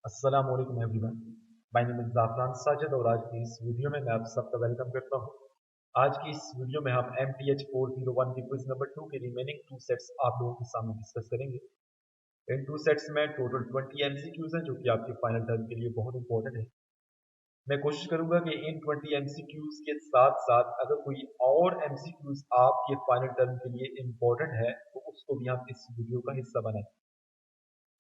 अस्सलाम वालेकुम everyone. My name is Zafran Sajid और आज की इस वीडियो में मैं आप सबका वेलकम करता हूं। आज की इस वीडियो में हम MTH 401 की क्विज नंबर 2 के रिमेनिंग टू सेट्स आप लोगों के सामने डिस्कस करेंगे। इन टू सेट्स में टोटल 20 MCQs हैं जो कि आपके फाइनल टर्म के लिए बहुत इंपॉर्टेंट है। मैं कोशिश करूंगा कि इन 20 MCQs के साथ साथ अगर कोई और MCQs आपके फाइनल टर्म के लिए इंपॉर्टेंट है तो उसको भी हम इस वीडियो का हिस्सा बनाएं।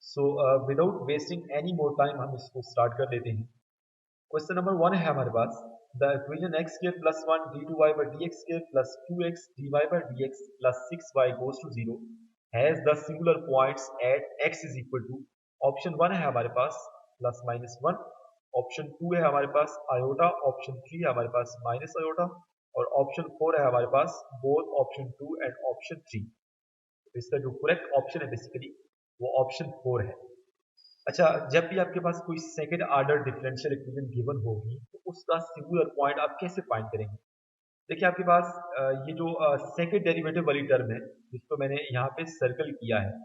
So without wasting any more time हम इसको स्टार्ट कर लेते हैं। क्वेश्चन नंबर 1 है हमारे पास। The equation x square plus 1 d2y by dx square plus 2x dy by dx plus 6y goes to 0 has the singular points at x is equal to. Option 1 है हमारे पास plus minus 1, option 2 है हमारे पास iota, option 3 है हमारे पास minus iota और option 4 है हमारे पास both option 2 and option 3। इसका जो करेक्ट ऑप्शन है बेसिकली वो ऑप्शन 4 है। अच्छा, जब भी आपके पास कोई second order differential equation given होगी तो उसका सिंगुलर पॉइंट आप कैसे फाइंड करेंगे? देखिए आपके पास ये जो सेकंड डेरिवेटिव वाली टर्म है जिसको मैंने यहाँ पे सर्कल किया है,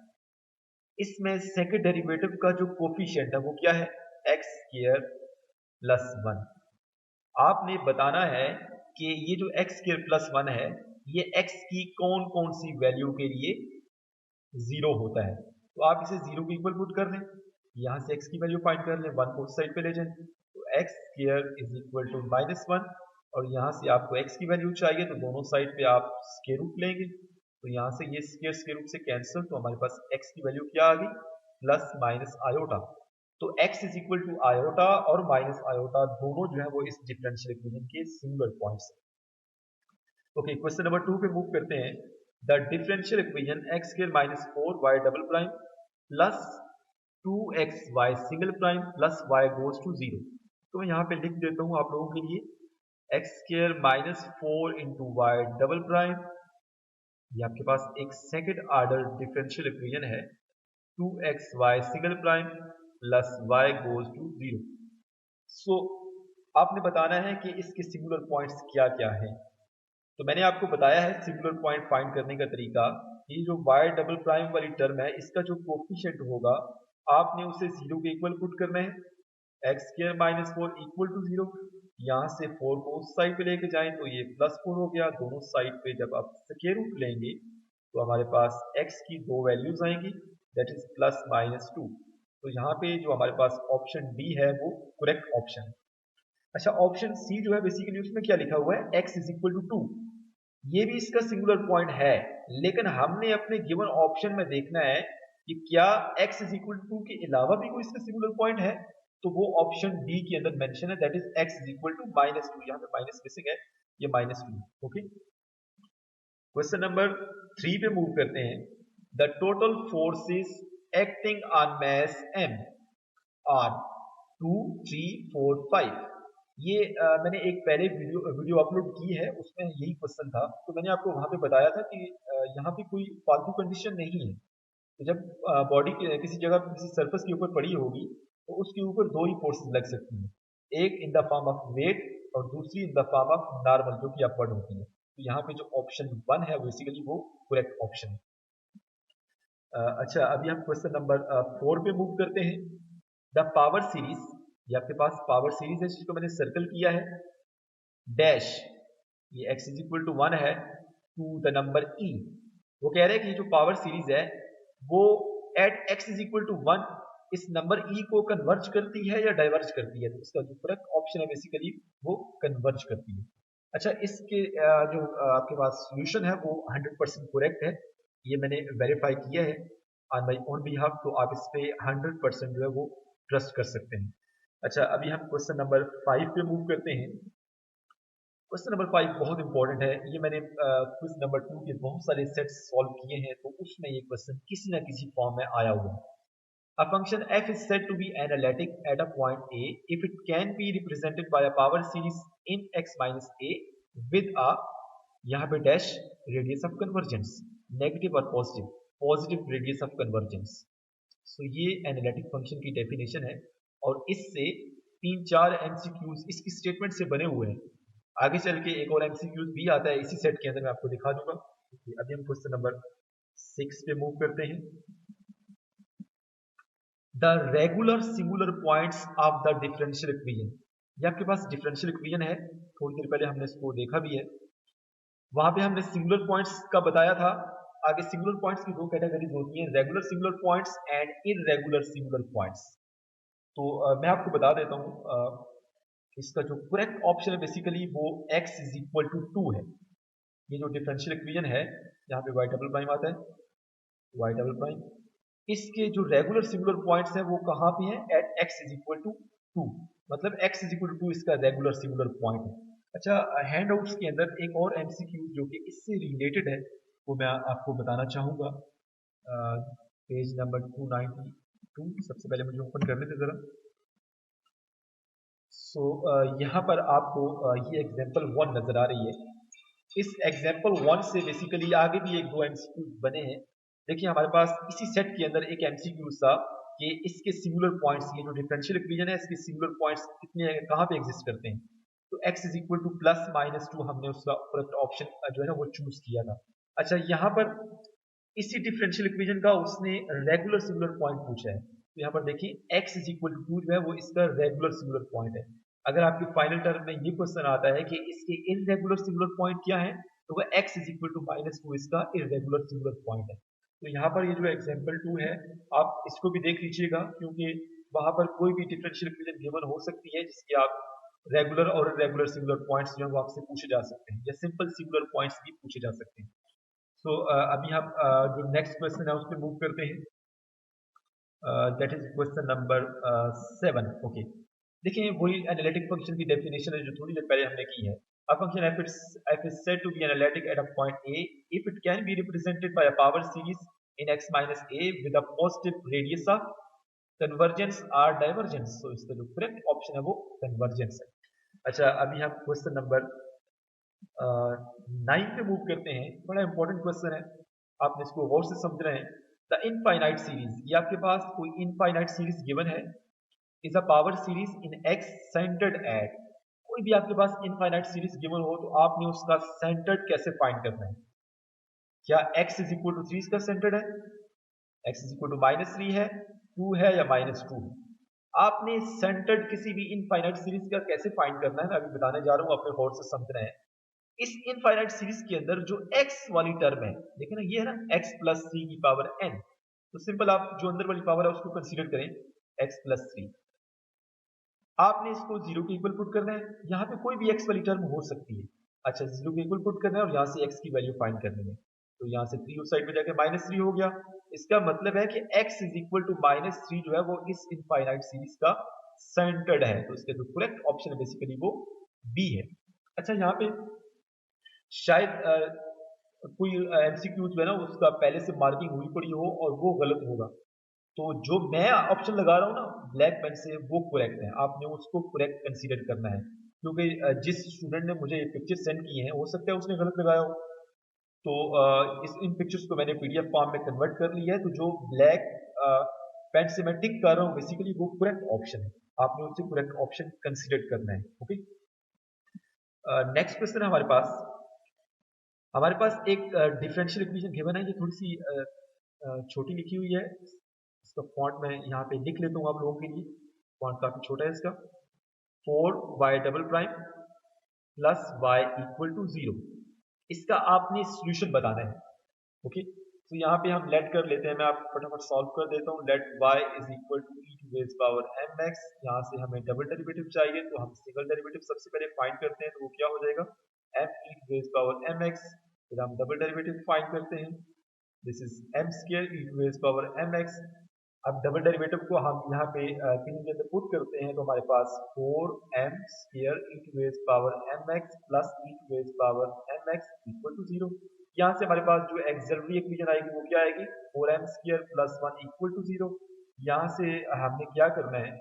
इसमें सेकंड डेरिवेटिव का जो कोफिशिएंट है वो क्या है? X square plus 1। आपने बताना है कि ये जो एक्स स्क्वायर प्लस 1 है ये एक्स की कौन कौन सी वैल्यू के लिए जीरो होता है। तो आप इसे जीरो के इक्वल पुट कर लें, यहाँ से x की वैल्यू फाइंड कर लें, वन फोर्थ साइड पे ले जाएं तो x square is equal to minus 1 और यहाँ से आपको x की वैल्यू चाहिए तो दोनों साइड पे आप स्क्वायर रूट लेंगे तो यहाँ से ये स्क्वायर स्क्वायर रूट से कैंसिल तो हमारे पास x की वैल्यू क्या आ गई? Plus minus iota. तो x is equal to iota और माइनस आयोटा दोनों जो है वो इस डिफरेंशियल इक्वेशन के सिंगल पॉइंट्स हैं। ओके, क्वेश्चन नंबर 2 पे मूव करते हैं। The differential equation x square minus 4y double prime plus 2xy single prime plus y goes to 0। तो मैं यहाँ पे लिख देता हूँ आप लोगों के लिए x square minus 4 into y double prime, ये आपके पास एक सेकंड ऑर्डर डिफरेंशियल इक्वेशन है 2xy single prime plus y goes to 0। So आपने बताना है कि इसके सिंगुलर पॉइंट्स क्या क्या हैं। तो मैंने आपको बताया है सिंगुलर पॉइंट फाइंड करने का तरीका। ये जो y डबल प्राइम वाली टर्म है इसका जो कोफिशिएंट होगा आपने उसे जीरो के इक्वल पुट करना है। X square minus 4 equal to 0, यहाँ से 4 को उस साइड पे लेके जाएं तो ये प्लस 4 हो गया। दोनों साइड पे जब आप स्क्वायर रूट लेंगे तो हमारे पास x की दो वैल्यूज आएंगी दैट इज प्लस माइनस 2। तो यहाँ पे जो हमारे पास ऑप्शन डी है वो करेक्ट ऑप्शन है। अच्छा, ऑप्शन सी जो है बेसिकली उसमें क्या लिखा हुआ है? x is equal to 2। ये भी इसका सिंगुलर पॉइंट है लेकिन हमने अपने गिवन ऑप्शन में देखना है कि क्या x इज इक्वल टू के अलावा भी कोई इसका सिंगुलर पॉइंट है। तो वो ऑप्शन डी के अंदर मेंशन है that is x is equal to minus 2। यहाँ पे माइनस मिसिंग है, ये माइनस 2। ओके, क्वेश्चन नंबर 3 पे मूव करते हैं। The total forces acting on mass m are 2 3 4 5। ये मैंने एक पहले वीडियो अपलोड की है उसमें यही क्वेश्चन था। तो मैंने आपको वहां पे बताया था कि यहाँ पे कोई फालतू कंडीशन नहीं है। तो जब बॉडी किसी जगह किसी सरफेस के ऊपर पड़ी होगी तो उसके ऊपर दो ही फोर्सेस लग सकती हैं, एक in the form of weight और दूसरी in the form of normal जो कि अपवर्ड होती है। तो यहाँ पे जो ऑप्शन 1 है बेसिकली वो करेक्ट ऑप्शन है। अच्छा, अभी हम क्वेश्चन नंबर 4 पे मूव करते हैं। द पावर सीरीज, ये आपके पास पावर सीरीज है जिसको मैंने सर्कल किया है डैश, ये x इज इक्वल टू 1 है टू द नंबर e। वो कह रहे हैं कि ये जो पावर सीरीज है वो at x is equal to 1 इस नंबर e को कन्वर्ज करती है या डाइवर्ज करती है। तो इसका जो करेक्ट ऑप्शन है बेसिकली वो कन्वर्ज करती है। अच्छा, इसके जो आपके पास सोल्यूशन है वो 100% करेक्ट है, ये मैंने वेरीफाई किया है ऑन माई ओन बिहाफ। तो आप इस पे 100% जो है वो ट्रस्ट कर सकते हैं। अच्छा, अभी हम क्वेश्चन नंबर 5 पे मूव करते हैं। क्वेश्चन नंबर 5 बहुत इंपॉर्टेंट है, ये मैंने क्विज नंबर 2 के बहुत सारे सेट्स सॉल्व किए हैं तो उसमें ये क्वेश्चन किसी ना किसी फॉर्म में आया हुआ है। A function f is said to be analytic at a point A if it can be represented by a power series in x minus a with a, यहाँ पे dash, radius of convergence, negative और positive, positive radius of convergence. So ये analytic function की definition है और इससे 3-4 MCQs इसकी statement से बने हुए हैं। आगे चल के एक और एमसीक्यूज भी आता है इसी सेट के अंदर, मैं आपको दिखा दूंगा। अभी हम क्वेश्चन नंबर 6 पे मूव करते हैं। The regular singular points of the differential equation. ये आपके पास डिफरेंशियल इक्वेशन है, थोड़ी देर पहले हमने इसको देखा भी है। वहां पे हमने सिंगुलर पॉइंट्स का बताया था। आगे सिंगुलर पॉइंट्स की दो कैटेगरीज होती हैं, regular singular points and irregular singular points. तो मैं आपको बता देता हूँ, इसका जो करेक्ट ऑप्शन है बेसिकली वो x इज इक्वल टू 2 है। ये जो डिफरेंशियल इक्वेशन है, यहाँ पे y डबल प्राइम आता है, y डबल प्राइम, इसके जो रेगुलर सिंगुलर पॉइंट्स हैं वो कहाँ पे हैं? At x is equal to 2, मतलब x इज इक्वल टू 2 इसका रेगुलर सिंगुलर पॉइंट है। अच्छा, हैंड आउट्स के अंदर एक और एमसीक्यू जो कि इससे रिलेटेड है वो मैं आपको बताना चाहूंगा। पेज नंबर 292, सबसे पहले मुझे ओपन कर लेते जरा। सो यहाँ पर आपको ये एग्जाम्पल 1 नजर आ रही है। इस एग्जाम्पल 1 से बेसिकली आगे भी एक दो एमसीक्यू बने हैं। देखिए हमारे पास इसी सेट के अंदर एक एमसीक्यू था कि इसके सिंगुलर पॉइंट्स, ये जो डिफरेंशियल इक्वेशन है इसके सिंगुलर पॉइंट्स कितने कहाँ पे एग्जिस्ट करते हैं। तो x is equal two plus minus 2 हमने उसका करेक्ट ऑप्शन जो है ना वो चूज किया था। अच्छा, यहाँ पर इसी डिफरेंशियल इक्वेशन का उसने रेगुलर सिंगुलर पॉइंट पूछा है। तो यहाँ पर देखिए x इज इक्वल टू 2 जो है वो इसका रेगुलर सिंगुलर पॉइंट है। अगर आपके फाइनल टर्म में ये क्वेश्चन आता है कि इसके इररेगुलर सिंगुलर पॉइंट क्या है, तो वह x is equal to minus 2 इसका इररेगुलर सिंगुलर पॉइंट है। तो यहाँ पर ये जो एग्जाम्पल 2 है, आप इसको भी देख लीजिएगा, क्योंकि वहां पर कोई भी डिफरेंशियल इक्वेशन गिवन हो सकती है जिसके आप रेगुलर और इररेगुलर सिंगुलर पॉइंट्स जो है वो आपसे पूछे जा सकते हैं, या सिंपल सिंगुलर पॉइंट्स भी पूछे जा सकते हैं। सो अभी हम जो नेक्स्ट क्वेश्चन है उस पर मूव करते हैं। That is question number 7। Okay, देखिए वही एनालिटिक फंक्शन की डेफिनेशन है जो थोड़ी देर पहले हमने की है। A function f is said to be analytic at a point A if it can be represented by a power series in x minus a with a positive radius of convergence or divergence। so इसका जो correct option है वो convergence है। अच्छा, अभी हम question number 9 पे move करते हैं। बड़ा इंपॉर्टेंट क्वेश्चन है, आपने इसको गौर से समझ रहे हैं। द इनफाइनाइट सीरीज, ये आपके पास कोई इनफाइनाइट सीरीज गिवन है, is a power series in x centred at. कोई भी आपके पास इनफाइनाइट सीरीज गिवन हो तो आपने उसका सेंटर्ड कैसे फाइंड करना है? क्या x इज इक्वल टू 3 इसका सेंटर्ड है, x is equal to minus 3 है, 2 है, या माइनस 2 है? आपने सेंटर्ड किसी भी इनफाइनाइट सीरीज का कैसे फाइंड करना है मैं अभी बताने जा रहा हूं, अपने गौर से समझ रहे हैं। इस इनफाइनाइट सीरीज के अंदर जो x वाली टर्म है, देखिए ना, ये है ना x प्लस 3 की पावर n। तो सिंपल आप जो अंदर वाली पावर है उसको कंसीडर करें, x प्लस 3। आपने इसको जीरो के इक्वल पुट करना है, यहाँ पे कोई भी x वाली टर्म हो सकती है। अच्छा, जीरो के इक्वल पुट करना है और यहाँ से x की वैल्यू फाइंड करनी है। तो यहाँ से 3 उस साइड में जाके माइनस 3 हो गया। इसका मतलब है कि x is equal to minus 3 जो है वो इस इनफाइनाइट सीरीज का सेंटर्ड है। तो इसका जो करेक्ट ऑप्शन है बेसिकली वो बी है। अच्छा, यहाँ पे शायद कोई एमसीक्यू जो है ना उसका पहले से मार्किंग हुई पड़ी हो और वो गलत होगा। तो जो मैं ऑप्शन लगा रहा हूँ ना ब्लैक पेन से, वो करेक्ट है, आपने उसको करेक्ट कंसीडर करना है। क्योंकि जिस स्टूडेंट ने मुझे पिक्चर सेंड की है हो सकता है उसने गलत लगाया हो। तो इन पिक्चर्स को मैंने पीडीएफ फॉर्म में कन्वर्ट कर लिया है। तो जो ब्लैक पेन से मैं टिक कर रहा हूँ बेसिकली वो करेक्ट ऑप्शन है, आपने उससे करेक्ट ऑप्शन कंसीडर करना है। ओके, नेक्स्ट क्वेश्चन है हमारे पास एक डिफरेंशियल इक्वेशन गिवन है। ये थोड़ी सी छोटी लिखी हुई है, इसका फॉन्ट मैं यहाँ पे लिख लेता हूँ आप लोगों के लिए। फॉन्ट काफी छोटा है इसका। 4y double prime plus y equal to 0, इसका आपने सोल्यूशन बताना है। ओके, तो यहाँ पे हम लेट कर लेते हैं, मैं आपको फटाफट सॉल्व कर देता हूँ। Let y is equal to e to base power mx। यहाँ से हमें डबल डेरिवेटिव चाहिए तो हम सिंगल डेरिवेटिव सबसे पहले फाइंड करते हैं, तो वो क्या हो जाएगा, m e to base power mx। फिर हम डबल डेरिवेटिव फाइंड करते हैं, this is m square e to base power mx। अब डबल डेरिवेटिव को हम यहाँ पे किन्हीं के अंदर पुट करते हैं, तो हमारे पास 4m square e to base power mx plus e to base power mx equal to 0। यहाँ से हमारे पास जो एक्सिलरी इक्वेशन आएगी वो क्या आएगी, 4m square plus 1 equal to 0। यहाँ से हमने क्या करना है,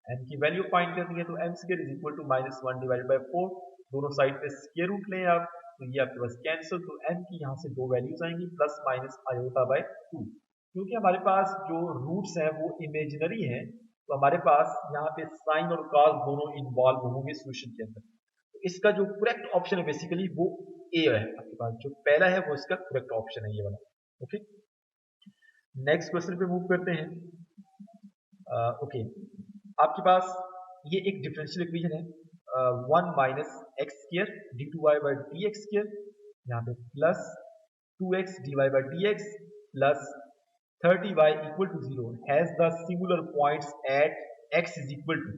m की वैल्यू फाइंड करनी है। तो m square is equal to minus 1 divided by 4, दोनों साइड पे स्क्वायर रूट लें आप, तो ये आपके पास कैंसिल। तो m की यहाँ से दो वैल्यूज आएंगी, प्लस माइनस आयोटा बाय 2। क्योंकि हमारे पास जो रूट्स हैं वो इमेजिनरी हैं, तो हमारे पास यहाँ पे साइन और कॉस दोनों इन्वॉल्व होंगे सोल्यूशन के अंदर। तो इसका जो करेक्ट ऑप्शन है बेसिकली वो ए है, आपके पास जो पहला है वो इसका करेक्ट ऑप्शन है, ये वाला। ओके, नेक्स्ट क्वेश्चन पे मूव करते हैं। ओके, आपके पास ये एक डिफरेंशियल इक्वेशन है, 1 minus x square d two y by d x square, यहाँ पे plus 2x dy by dx plus 30y equal to 0 has the singular points at x is equal to,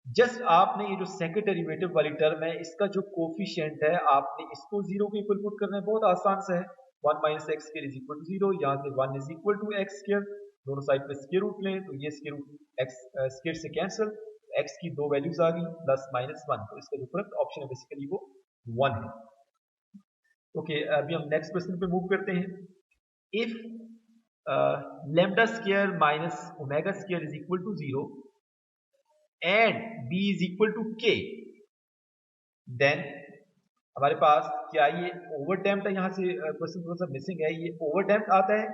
just आपने ये जो second derivative वाली term है इसका जो coefficient है आपने इसको जीरो के इक्वल पुट करना है, बहुत आसान से है। 1 minus x square is equal to 0, यहाँ से 1 is equal to x square, दोनों साइड पे स्क्वायर रूट लें तो ये स्क्वायर रूट एक्स स्क्वायर से कैंसिल, एक्स की दो वैल्यूज आ गई प्लस माइनस 1, तो इसका जो करेक्ट ऑप्शन है बेसिकली वो 1 है। ओके, अभी हम नेक्स्ट क्वेश्चन पे मूव करते हैं। If lambda square minus omega square is equal to 0 and b is equal to k, then हमारे पास क्या ये ओवर डैम्प्ड है, यहाँ से क्वेश्चन थोड़ा सा मिसिंग है, ये ओवर डैम्प्ड आता है,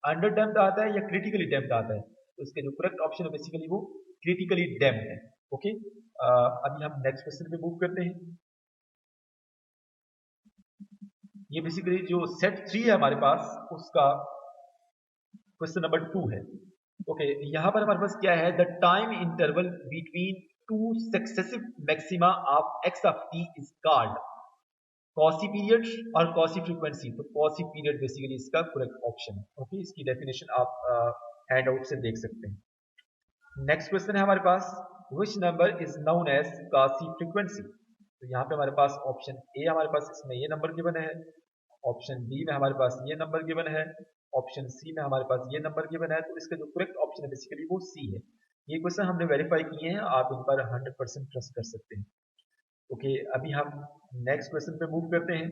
अंडर डैम्प्ड आता है या क्रिटिकली डैम्प्ड आता है, तो इसका जो करेक्ट ऑप्शन है बेसिकली वो क्रिटिकली डैम्प्ड है। ओके, अभी हम नेक्स्ट क्वेश्चन पे मूव करते हैं। ये बेसिकली जो सेट 3 है हमारे पास उसका क्वेश्चन नंबर 2 है। ओके, यहाँ पर हमारे पास क्या है, the time interval between two successive maxima of X of T is called quasi period और कॉसी फ्रीक्वेंसी, तो कॉसी पीरियड बेसिकली इसका करेक्ट ऑप्शन है। ओके, इसकी डेफिनेशन आप हैंड आउट से देख सकते हैं। नेक्स्ट क्वेश्चन है हमारे पास, which number is known as quasi frequency, तो यहाँ पे हमारे पास ऑप्शन ए हमारे पास इसमें ये नंबर गिवन है, ऑप्शन बी में हमारे पास ये नंबर गिवन है, ऑप्शन सी में हमारे पास ये नंबर गिवन है, तो इसका जो करेक्ट ऑप्शन है बेसिकली वो सी है। ये क्वेश्चन हमने वेरीफाई किए हैं, आप इन पर 100% ट्रस्ट कर सकते हैं। ओके, अभी हम नेक्स्ट क्वेश्चन पे मूव करते हैं,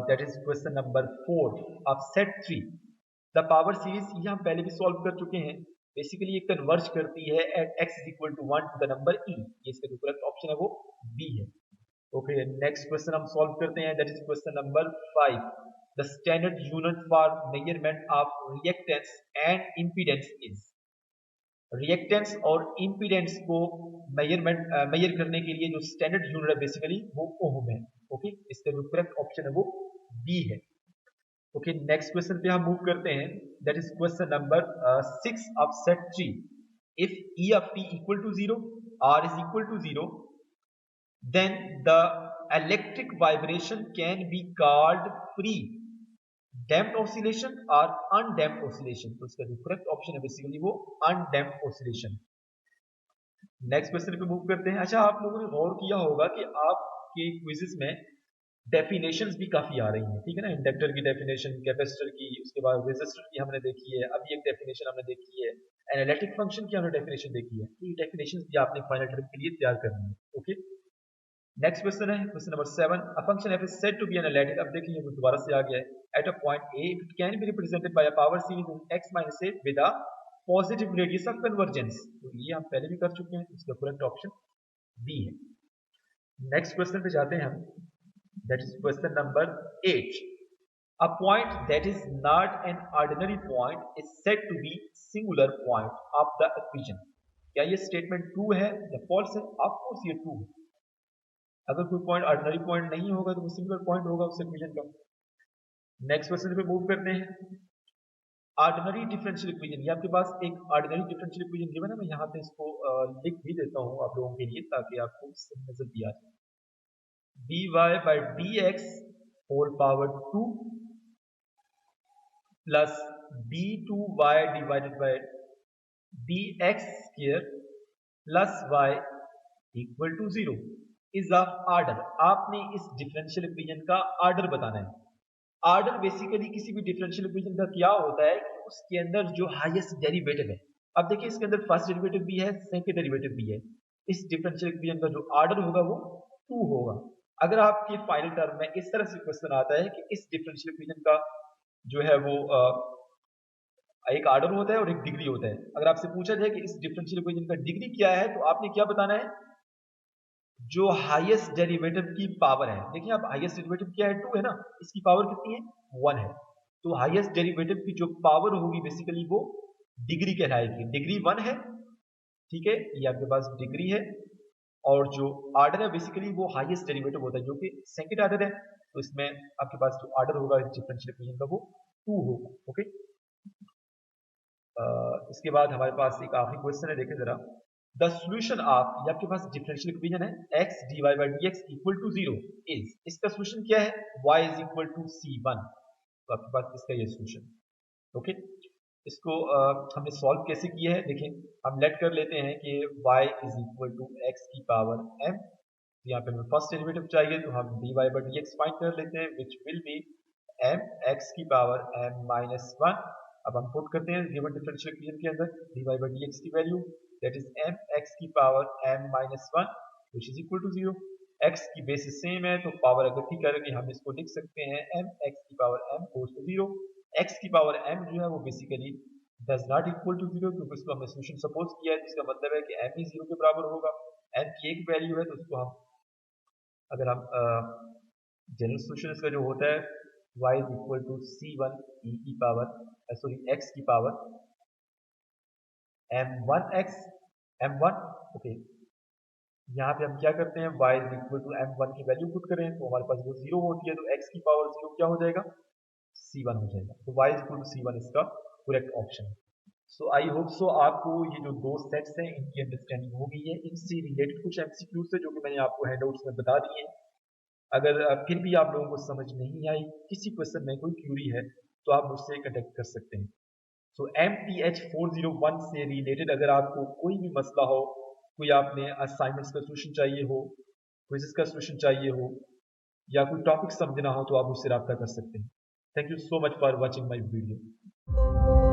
that is question number 4 of set 3। The power series ये हम पहले भी सॉल्व कर चुके हैं, बेसिकली ये कन्वर्ज करती है at x is equal to 1 to the number e, ये इसका जो करेक्ट ऑप्शन है वो बी है। ओके, नेक्स्ट क्वेश्चन हम सॉल्व करते हैं, that is question number 5। The standard unit for measurement of reactance and impedance is, reactance और इंपीडेंस को मेजर करने के लिए जो स्टैंडर्ड यूनिट है बेसिकली वो ओम है। ओके, इसका जो करेक्ट ऑप्शन है वो बी है। ओके, नेक्स्ट क्वेश्चन पे हम मूव करते हैं, that is question number 6 of set 3। If e of t equal to 0, r is equal to 0, then the electric vibration can be called free damped oscillation or undamped oscillation, तो इसका जो correct option है basically वो undamped oscillation। Next question पे move करते हैं। अच्छा, आप लोगों ने गौर किया होगा कि आपके क्विज़ेस में डेफिनेशंस भी काफी आ रही हैं, ठीक है ना, इंडक्टर की डेफिनेशन, कैपेसिटर की, उसके बाद रेजिस्टर की हमने देखी है, अभी एक डेफिनेशन हमने देखी है, एनालिटिक फंक्शन की हमने डेफिनेशन देखी है, ये डेफिनेशंस भी आपने फाइनल टर्म के लिए तैयार करनी है। ओके, नेक्स्ट क्वेश्चन है question number 7। A function f is said to be analytic, अब देखिए वो दोबारा से आ गया है, at a point a it can be represented by a power series in x minus a with a positive radius of convergence, तो ये हम पहले भी कर चुके हैं, इसका करेक्ट ऑप्शन बी है। नेक्स्ट क्वेश्चन पे जाते हैं हम, that is question number 8. A point that is not an ordinary point is said to be singular point of the equation, क्या ये स्टेटमेंट ट्रू है या फॉल्स है? ऑफ कोर्स ये ट्रू है, अगर कोई पॉइंट ऑर्डिनरी पॉइंट नहीं होगा तो वो सिंगुलर पॉइंट होगा उस इक्वेशन का। नेक्स्ट क्वेश्चन पे मूव करते हैं, ऑर्डिनरी डिफरेंशियल इक्वेशन, ये आपके पास एक ऑर्डिनरी डिफरेंशियल इक्वेशन गिवन है, मैं यहाँ पे इसको लिख भी देता हूँ आप लोगों के लिए ताकि आपको नजर भी आ जाए, dy by dx whole power 2 plus d2y divided by dx square plus y equal to 0 is of order। आपने इस डिफरेंशियल इक्वेशन का ऑर्डर बताना है। ऑर्डर बेसिकली किसी भी डिफरेंशियल इक्वेशन का क्या होता है कि उसके अंदर जो हाईएस्ट डेरिवेटिव है, अब देखिए इसके अंदर फर्स्ट डेरिवेटिव भी है, सेकंड डेरिवेटिव भी है, इस डिफरेंशियल इक्वेशन का जो ऑर्डर होगा वो 2 होगा। अगर आपके फाइनल टर्म में इस तरह से क्वेश्चन आता है कि इस डिफरेंशियल इक्वेशन का जो है वो एक ऑर्डर होता है और एक डिग्री होता है, अगर आपसे पूछा जाए कि इस डिफरेंशियल इक्वेशन का डिग्री क्या है तो आपने क्या बताना है, जो हाईएस्ट डेरिवेटिव की पावर है, देखिए आप हाईएस्ट डेरिवेटिव क्या है 2 है ना, इसकी पावर कितनी है 1 है, तो हाईएस्ट डेरिवेटिव की जो पावर होगी बेसिकली वो डिग्री कहलाएगी, डिग्री 1 है, ठीक है, ये आपके पास डिग्री है, और जो ऑर्डर है बेसिकली वो हाईएस्ट डेरिवेटिव होता है जो कि सेकंड ऑर्डर है, तो इसमें आपके पास जो ऑर्डर होगा डिफरेंशियल इक्वेशन का वो 2 होगा। ओके, इसके बाद हमारे पास एक आखिरी क्वेश्चन है, देखें जरा। द सोल्यूशन ऑफ, ये आपके पास डिफरेंशियल इक्वेशन है, x dy by dx equal to 0 is, इसका सोल्यूशन क्या है, y is equal to c1। तो आपके पास इसका ये सोल्यूशन, ओके। इसको हमने सॉल्व कैसे किया है, देखें। हम लेट कर लेते हैं कि y is equal to x की पावर m। यहाँ पे हमें फर्स्ट डेरिवेटिव चाहिए, तो हम dy by dx फाइंड कर लेते हैं, which will be m x की पावर m माइनस 1। अब हम पुट करते हैं गिवन डिफरेंशियल इक्वेशन के अंदर dy by dx की value, that is m x की power m minus 1 which is equal to 0। x की बेसिस सेम है, तो पावर इकट्ठी करके हम इसको लिख सकते हैं m x की power m goes to 0। x की पावर m जो है वो basically does not equal to 0, क्योंकि इसको हमने सोल्यूशन सपोज किया है, जिसका मतलब है कि m ही 0 के बराबर होगा। m की एक वैल्यू है, तो उसको हम, अगर हम जनरल सोल्यूशन इसका जो होता है y is equal to c1 e की पावर, सॉरी x की पावर m1x m1, ओके। यहाँ पे हम क्या करते हैं, y is equal to m1 की वैल्यू पुट करें, तो हमारे पास वो 0 होती है, तो x की पावर 0 क्या हो जाएगा, c1 हो जाएगा। तो y is equal to c1 इसका करेक्ट ऑप्शन है। सो आई होप सो आपको ये जो दो सेट्स हैं इनकी अंडरस्टैंडिंग हो गई है। इनसे रिलेटेड कुछ एमसीक्यूज है जो कि मैंने आपको हैंडआउट्स में बता दिए हैं। अगर फिर भी आप लोगों को समझ नहीं आई, किसी क्वेश्चन में कोई क्यूरी है, तो आप मुझसे कनेक्ट कर सकते हैं। सो MTH 401 से रिलेटेड अगर आपको कोई भी मसला हो, कोई आपने असाइनमेंट्स का सोल्यूशन चाहिए हो, क्विज़ेस का सोल्यूशन चाहिए हो, या कोई टॉपिक समझना हो, तो आप मुझसे रब्ता कर सकते हैं। Thank you so much for watching my video.